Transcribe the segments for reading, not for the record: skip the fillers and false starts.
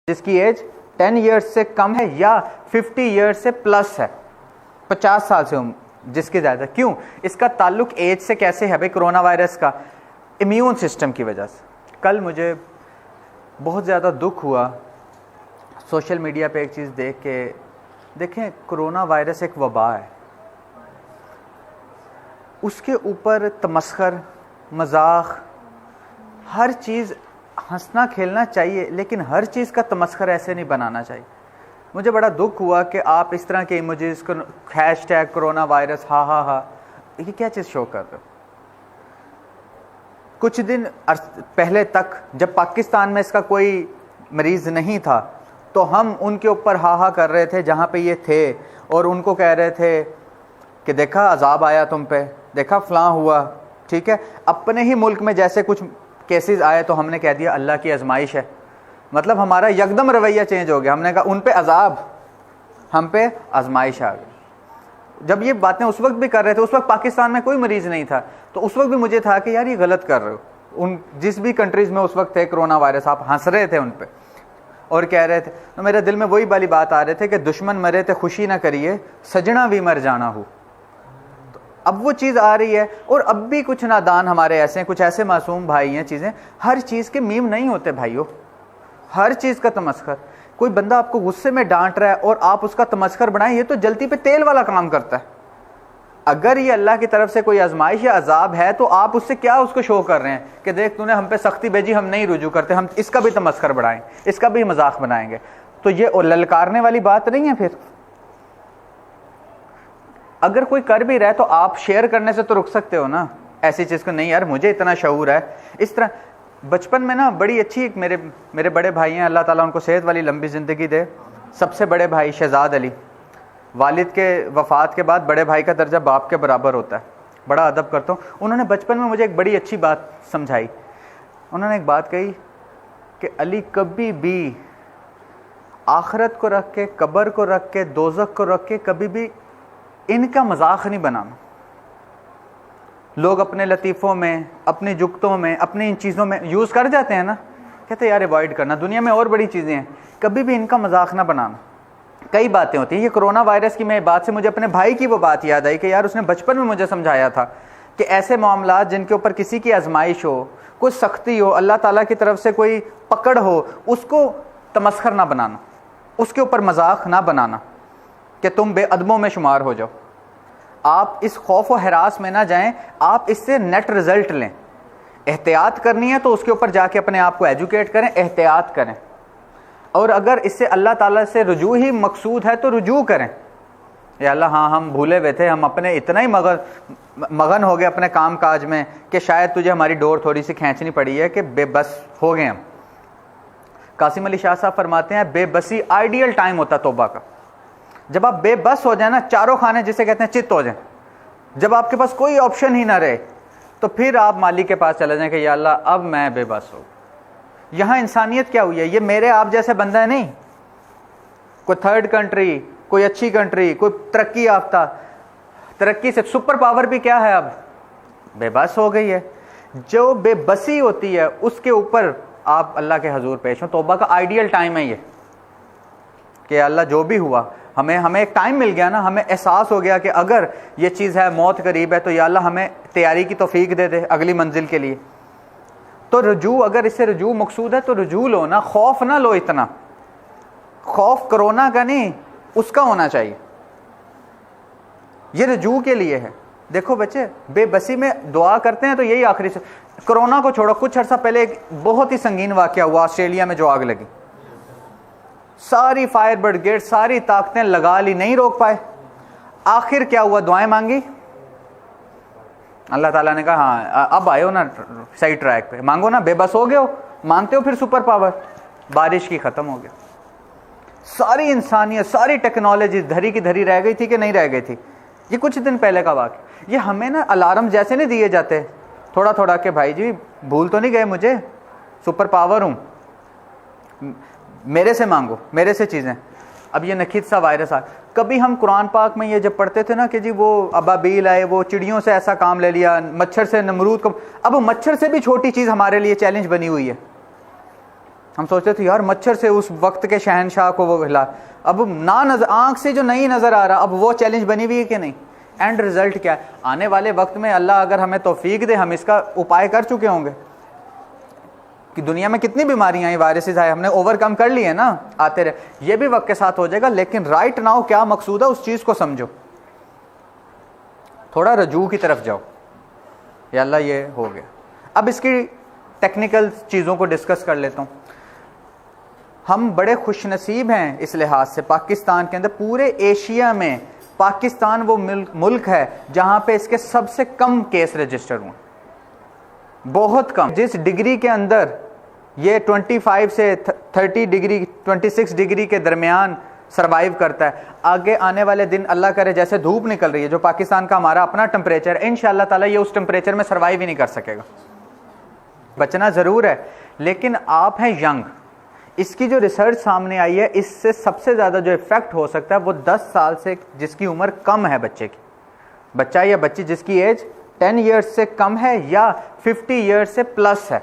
جس کی age 10 years سے کم ہے یا 50 ایئرس سے پلس ہے، 50 سال سے جس کی زیادہ. کیوں؟ اس کا تعلق ایج سے کیسے ہے بھائی؟ کرونا وائرس کا امیون سسٹم کی وجہ سے. کل مجھے بہت زیادہ دکھ ہوا سوشل میڈیا پہ ایک چیز دیکھ کے. دیکھیں، کرونا وائرس ایک وبا ہے، اس کے اوپر تمسخر، مذاق، ہر چیز ہنسنا کھیلنا چاہیے، لیکن ہر چیز کا تمسخر ایسے نہیں بنانا چاہیے. مجھے بڑا دکھ ہوا کہ آپ اس طرح کے ایموجیز کو ہیش ٹیگ کرونا وائرس ہا ہا ہا، یہ کیا چیز شو کر رہے ہو؟ کچھ دن پہلے تک جب پاکستان میں اس کا کوئی مریض نہیں تھا تو ہم ان کے اوپر ہا ہا کر رہے تھے جہاں پہ یہ تھے، اور ان کو کہہ رہے تھے کہ دیکھا عذاب آیا تم پہ، دیکھا فلاں ہوا. ٹھیک ہے، اپنے ہی ملک میں جیسے کچھ کیسز آئے تو ہم نے کہہ دیا اللہ کی آزمائش ہے. مطلب ہمارا یکدم رویہ چینج ہو گیا، ہم نے کہا ان پہ عذاب، ہم پہ آزمائش آ گئی. جب یہ باتیں اس وقت بھی کر رہے تھے، اس وقت پاکستان میں کوئی مریض نہیں تھا، تو اس وقت بھی مجھے تھا کہ یار یہ غلط کر رہے ہو. ان جس بھی کنٹریز میں اس وقت تھے کرونا وائرس، آپ ہنس رہے تھے ان پہ اور کہہ رہے تھے. تو میرے دل میں وہی والی بات آ رہے تھے کہ دشمن مرے تے خوشی نہ کریے، سجنا بھی مر جانا ہو. اب وہ چیز آ رہی ہے، اور اب بھی کچھ نادان ہمارے ایسے ہیں، کچھ ایسے معصوم بھائی ہیں. چیزیں ہر چیز کے میم نہیں ہوتے بھائیوں، ہر چیز کا تمسخر. کوئی بندہ آپ کو غصے میں ڈانٹ رہا ہے اور آپ اس کا تمسخر بنائیں، یہ تو جلتی پہ تیل والا کام کرتا ہے. اگر یہ اللہ کی طرف سے کوئی آزمائش یا عذاب ہے تو آپ اس سے کیا اس کو شو کر رہے ہیں کہ دیکھ تو نے ہم پہ سختی بھیجی، ہم نہیں رجوع کرتے، ہم اس کا بھی تمسخر بڑھائیں، اس کا بھی مذاق بنائیں گے. تو یہ للکارنے والی بات نہیں ہے. پھر اگر کوئی کر بھی رہا ہے تو آپ شیئر کرنے سے تو رک سکتے ہو نا ایسی چیز کو. نہیں یار مجھے اتنا شعور ہے. اس طرح بچپن میں نا بڑی اچھی ایک میرے بڑے بھائی ہیں، اللہ تعالیٰ ان کو صحت والی لمبی زندگی دے. سب سے بڑے بھائی شہزاد علی، والد کے وفات کے بعد بڑے بھائی کا درجہ باپ کے برابر ہوتا ہے. بڑا ادب کرتا ہوں. انہوں نے بچپن میں مجھے ایک بڑی اچھی بات سمجھائی. انہوں نے ایک بات کہی کہ علی کبھی بھی آخرت کو رکھ کے، قبر کو رکھ کے، دوزخ کو رکھ کے کبھی بھی ان کا مذاق نہیں بنانا. لوگ اپنے لطیفوں میں، اپنی جگتوں میں، اپنی ان چیزوں میں یوز کر جاتے ہیں نا، کہتے ہیں یار اوائڈ کرنا، دنیا میں اور بڑی چیزیں ہیں، کبھی بھی ان کا مذاق نہ بنانا. کئی باتیں ہوتی ہیں. یہ کرونا وائرس کی میں بات سے مجھے اپنے بھائی کی وہ بات یاد آئی کہ یار اس نے بچپن میں مجھے سمجھایا تھا کہ ایسے معاملات جن کے اوپر کسی کی آزمائش ہو، کوئی سختی ہو، اللہ تعالیٰ کی طرف سے کوئی پکڑ ہو، اس کو تمسخر نہ بنانا، اس کے اوپر مذاق نہ بنانا کہ تم بے ادبوں میں شمار ہو جاؤ. آپ اس خوف و ہراس میں نہ جائیں، آپ اس سے نیٹ رزلٹ لیں. احتیاط کرنی ہے تو اس کے اوپر جا کے اپنے آپ کو ایجوکیٹ کریں، احتیاط کریں. اور اگر اس سے اللہ تعالیٰ سے رجوع ہی مقصود ہے تو رجوع کریں. یا اللہ ہاں ہم بھولے ہوئے تھے، ہم اپنے اتنا ہی مغن ہو گئے اپنے کام کاج میں کہ شاید تجھے ہماری ڈور تھوڑی سی کھینچنی پڑی ہے کہ بے بس ہو گئے ہم. قاسم علی شاہ صاحب فرماتے ہیں بے بسی آئیڈیل ٹائم ہوتا توبہ کا. جب آپ بے بس ہو جائیں نا، چاروں کھانے جسے کہتے ہیں چت ہو جائیں، جب آپ کے پاس کوئی آپشن ہی نہ رہے، تو پھر آپ مالک کے پاس چلے جائیں کہ یا اللہ اب میں بے بس ہوں. یہاں انسانیت کیا ہوئی ہے؟ یہ میرے آپ جیسے بندہ ہے نہیں، کوئی تھرڈ کنٹری، کوئی اچھی کنٹری، کوئی ترقی یافتہ، ترقی سے سپر پاور بھی کیا ہے اب بے بس ہو گئی ہے. جو بے بسی ہوتی ہے اس کے اوپر آپ اللہ کے حضور پیش ہوں. توبہ کا آئیڈیل ٹائم ہے یہ کہ اللہ جو بھی ہوا، ہمیں ایک ٹائم مل گیا نا، ہمیں احساس ہو گیا کہ اگر یہ چیز ہے، موت قریب ہے، تو یا اللہ ہمیں تیاری کی توفیق دے دے اگلی منزل کے لیے. تو رجوع، اگر اس سے رجوع مقصود ہے تو رجوع لو نا، خوف نہ لو. اتنا خوف کرونا کا نہیں، اس کا ہونا چاہیے. یہ رجوع کے لیے ہے. دیکھو بچے بے بسی میں دعا کرتے ہیں تو یہی آخری سے. کرونا کو چھوڑو، کچھ عرصہ پہلے ایک بہت ہی سنگین واقعہ ہوا آسٹریلیا میں جو آگ لگی. ساری فائر بریگیڈ، ساری طاقتیں لگا لی، نہیں روک پائے. آخر کیا ہوا؟ دعائیں مانگی، اللہ تعالیٰ نے کہا ہاں اب آئے ہو نا صحیح ٹریک پہ، مانگو نا. بے بس ہو گئے ہو، مانتے ہو پھر سپر پاور. بارش کی ختم ہو گیا. ساری انسانیت، ساری ٹیکنالوجی دھری کی دھری رہ گئی تھی کہ نہیں رہ گئی تھی. یہ کچھ دن پہلے کا واقعہ. یہ ہمیں نا الارم جیسے نہیں دیے جاتے تھوڑا تھوڑا کہ بھائی جی بھول تو نہیں گئے مجھے، سپر پاور ہوں، میرے سے مانگو، میرے سے چیزیں. اب یہ نکھیت سا وائرس آ، کبھی ہم قرآن پاک میں یہ جب پڑھتے تھے نا کہ جی وہ ابابیل آئے، وہ چڑیوں سے ایسا کام لے لیا، مچھر سے نمرود کو. اب مچھر سے بھی چھوٹی چیز ہمارے لیے چیلنج بنی ہوئی ہے ہم سوچتے تھے یار مچھر سے اس وقت کے شہنشاہ کو وہ ہلا، اب آنکھ سے جو نہیں نظر آ رہا، اب وہ چیلنج بنی ہوئی ہے کہ نہیں؟ اینڈ رزلٹ کیا ہے؟ آنے والے وقت میں اللہ اگر ہمیں توفیق دے، ہم اس کا اپائے کر چکے ہوں گے کہ دنیا میں کتنی بیماریاں ہیں، وائرسز آئے، ہم نے اوور کم کر لی ہے نا، آتے رہے، یہ بھی وقت کے ساتھ ہو جائے گا، لیکن رائٹ ناؤ کیا مقصود ہے اس چیز کو سمجھو، تھوڑا رجوع کی طرف جاؤ. یا اللہ یہ ہو گیا. اب اس کی ٹیکنیکل چیزوں کو ڈسکس کر لیتا ہوں. ہم بڑے خوش نصیب ہیں اس لحاظ سے پاکستان کے اندر، پورے ایشیا میں پاکستان وہ ملک ہے جہاں پہ اس کے سب سے کم کیس رجسٹر ہوئے، بہت کم. جس ڈگری کے اندر یہ 25 سے 30 ڈگری 26 ڈگری کے درمیان سروائیو کرتا ہے، آگے آنے والے دن اللہ کرے جیسے دھوپ نکل رہی ہے جو پاکستان کا ہمارا اپنا ٹمپریچر ہے، انشاءاللہ تعالیٰ یہ اس ٹمپریچر میں سروائیو ہی نہیں کر سکے گا. بچنا ضرور ہے، لیکن آپ ہیں ینگ. اس کی جو ریسرچ سامنے آئی ہے، اس سے سب سے زیادہ جو افیکٹ ہو سکتا ہے وہ 10 سال سے جس کی عمر کم ہے بچے کی، بچہ یا بچی جس کی ایج 10 ایئرس سے کم ہے یا 50 ایئرس سے پلس ہے،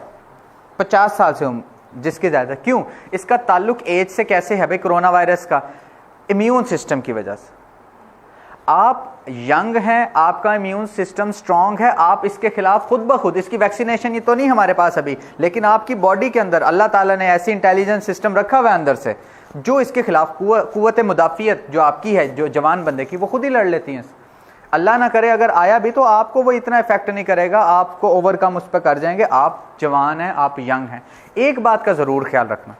50 سال سے جس کی زیادہ. کیوں؟ اس کا تعلق ایج سے کیسے ہے؟ بھائی کرونا وائرس کا امیون سسٹم کی وجہ سے. آپ ینگ ہیں، آپ کا امیون سسٹم سٹرونگ ہے، آپ اس کے خلاف خود بخود، اس کی ویکسینیشن یہ تو نہیں ہمارے پاس ابھی، لیکن آپ کی باڈی کے اندر اللہ تعالیٰ نے ایسی انٹیلیجنس سسٹم رکھا ہوا ہے اندر سے جو اس کے خلاف قوت مدافعت جو آپ کی ہے، جو جوان بندے کی، وہ خود ہی لڑ لیتی ہیں. اللہ نہ کرے اگر آیا بھی تو آپ کو وہ اتنا افیکٹ نہیں کرے گا، آپ کو اوور کم اس پہ کر جائیں گے. آپ جوان ہیں، آپ ینگ ہیں. ایک بات کا ضرور خیال رکھنا،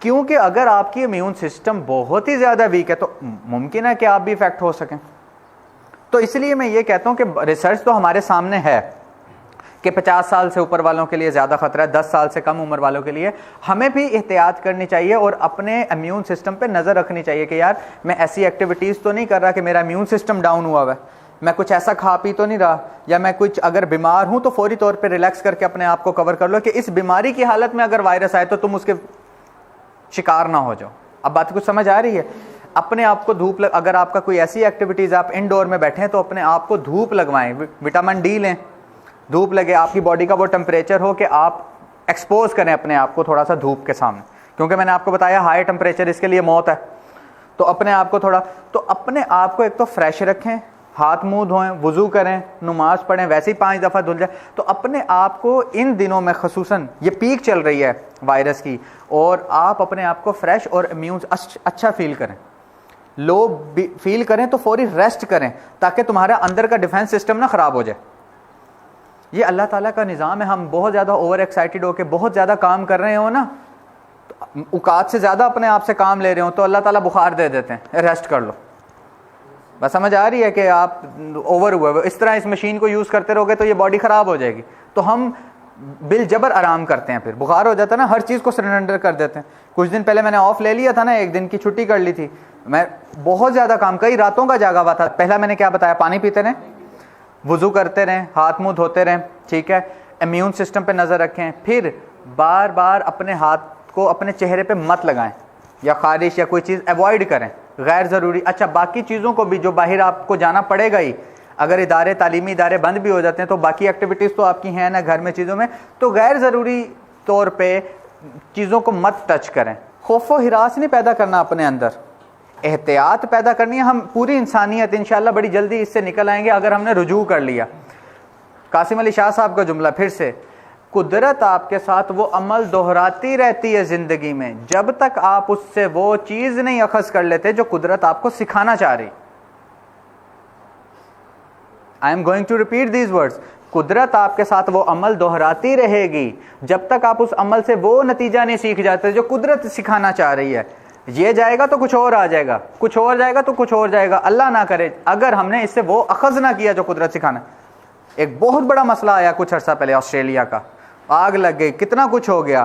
کیونکہ اگر آپ کی امیون سسٹم بہت ہی زیادہ ویک ہے تو ممکن ہے کہ آپ بھی افیکٹ ہو سکیں. تو اس لیے میں یہ کہتا ہوں کہ ریسرچ تو ہمارے سامنے ہے کہ 50 سال سے اوپر والوں کے لیے زیادہ خطرہ ہے، 10 سال سے کم عمر والوں کے لیے. ہمیں بھی احتیاط کرنی چاہیے اور اپنے امیون سسٹم پہ نظر رکھنی چاہیے کہ یار میں ایسی ایکٹیویٹیز تو نہیں کر رہا کہ میرا امیون سسٹم ڈاؤن ہوا ہے، میں کچھ ایسا کھا پی تو نہیں رہا، یا میں کچھ اگر بیمار ہوں تو فوری طور پہ ریلیکس کر کے اپنے آپ کو کور کر لو کہ اس بیماری کی حالت میں اگر وائرس آئے تو تم اس کے شکار نہ ہو جاؤ. اب بات کچھ سمجھ آ رہی ہے؟ اپنے آپ کو دھوپ اگر آپ کا کوئی ایسی ایکٹیویٹیز آپ انڈور میں بیٹھے ہیں تو اپنے آپ کو دھوپ لگوائیں، وٹامن ڈی لیں، دھوپ لگے، آپ کی باڈی کا وہ ٹمپریچر ہو کہ آپ ایکسپوز کریں اپنے آپ کو تھوڑا سا دھوپ کے سامنے، کیونکہ میں نے آپ کو بتایا ہائی ٹمپریچر اس کے لیے موت ہے. تو اپنے آپ کو اپنے آپ کو ایک تو فریش رکھیں، ہاتھ منہ دھوئیں، وضو کریں، نماز پڑھیں، ویسے ہی 5 دفعہ دھل جائے. تو اپنے آپ کو ان دنوں میں خصوصاً یہ پیک چل رہی ہے وائرس کی، اور آپ اپنے آپ کو فریش اور امیون اچھا فیل کریں. لو فیل کریں تو فوری ریسٹ کریں تاکہ تمہارا اندر کا ڈیفینس سسٹم نہ خراب ہو جائے. یہ اللہ تعالیٰ کا نظام ہے. ہم بہت زیادہ اوور ایکسائٹیڈ ہو کے بہت زیادہ کام کر رہے ہوں نا، اوقات سے زیادہ اپنے آپ سے کام لے رہے ہوں تو اللہ تعالیٰ بخار دے دیتے ہیں، ریسٹ کر لو. بس سمجھ آ رہی ہے کہ آپ اوور ہوئے اس طرح اس مشین کو یوز کرتے رہو گے تو یہ باڈی خراب ہو جائے گی. تو ہم بل جبر آرام کرتے ہیں، پھر بخار ہو جاتا ہے نا ہر چیز کو سرنڈر کر دیتے ہیں. کچھ دن پہلے میں نے آف لے لیا تھا نا، 1 دن کی چھٹی کر لی تھی. میں بہت زیادہ کام، کئی راتوں کا جاگا ہوا تھا. پہلا میں نے کیا بتایا؟ پانی پیتے رہیں، وضو کرتے رہیں، ہاتھ منہ دھوتے رہیں، ٹھیک ہے، امیون سسٹم پہ نظر رکھیں. پھر بار بار اپنے ہاتھ کو اپنے چہرے پہ مت لگائیں، یا خارش یا کوئی چیز ایوائڈ کریں غیر ضروری. اچھا باقی چیزوں کو بھی جو باہر آپ کو جانا پڑے گا ہی، اگر ادارے تعلیمی ادارے بند بھی ہو جاتے ہیں تو باقی ایکٹیویٹیز تو آپ کی ہیں نا گھر میں چیزوں میں، تو غیر ضروری طور پہ چیزوں کو مت ٹچ کریں. خوف و ہراس نہیں پیدا کرنا اپنے اندر، احتیاط پیدا کرنی ہے. ہم پوری انسانیت انشاءاللہ بڑی جلدی اس سے نکل آئیں گے اگر ہم نے رجوع کر لیا. قاسم علی شاہ صاحب کا جملہ پھر سے، قدرت آپ کے ساتھ وہ عمل دہراتی رہتی ہے زندگی میں جب تک آپ اس سے وہ چیز نہیں اخذ کر لیتے جو قدرت آپ کو سکھانا چاہ رہی. I am going to repeat these words. قدرت آپ کے ساتھ وہ عمل دہراتی رہے گی جب تک آپ اس عمل سے وہ نتیجہ نہیں سیکھ جاتے جو قدرت سکھانا چاہ رہی ہے. یہ جائے گا تو کچھ اور آ جائے گا، کچھ اور جائے گا تو کچھ اور جائے گا. اللہ نہ کرے اگر ہم نے اس سے وہ اخذ نہ کیا جو قدرت سکھانا. ایک بہت بڑا مسئلہ آیا کچھ عرصہ پہلے آسٹریلیا کا، آگ لگ گئی، کتنا کچھ ہو گیا،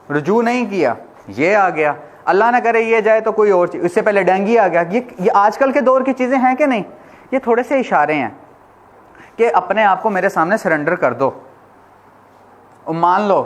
رجوع نہیں کیا، یہ آ گیا. اللہ نہ کرے یہ جائے تو کوئی اور چیز. اس سے پہلے ڈینگی آ گیا. یہ آج کل کے دور کی چیزیں ہیں کہ نہیں؟ یہ تھوڑے سے اشارے ہیں کہ اپنے آپ کو میرے سامنے سرنڈر کر دو. مان لو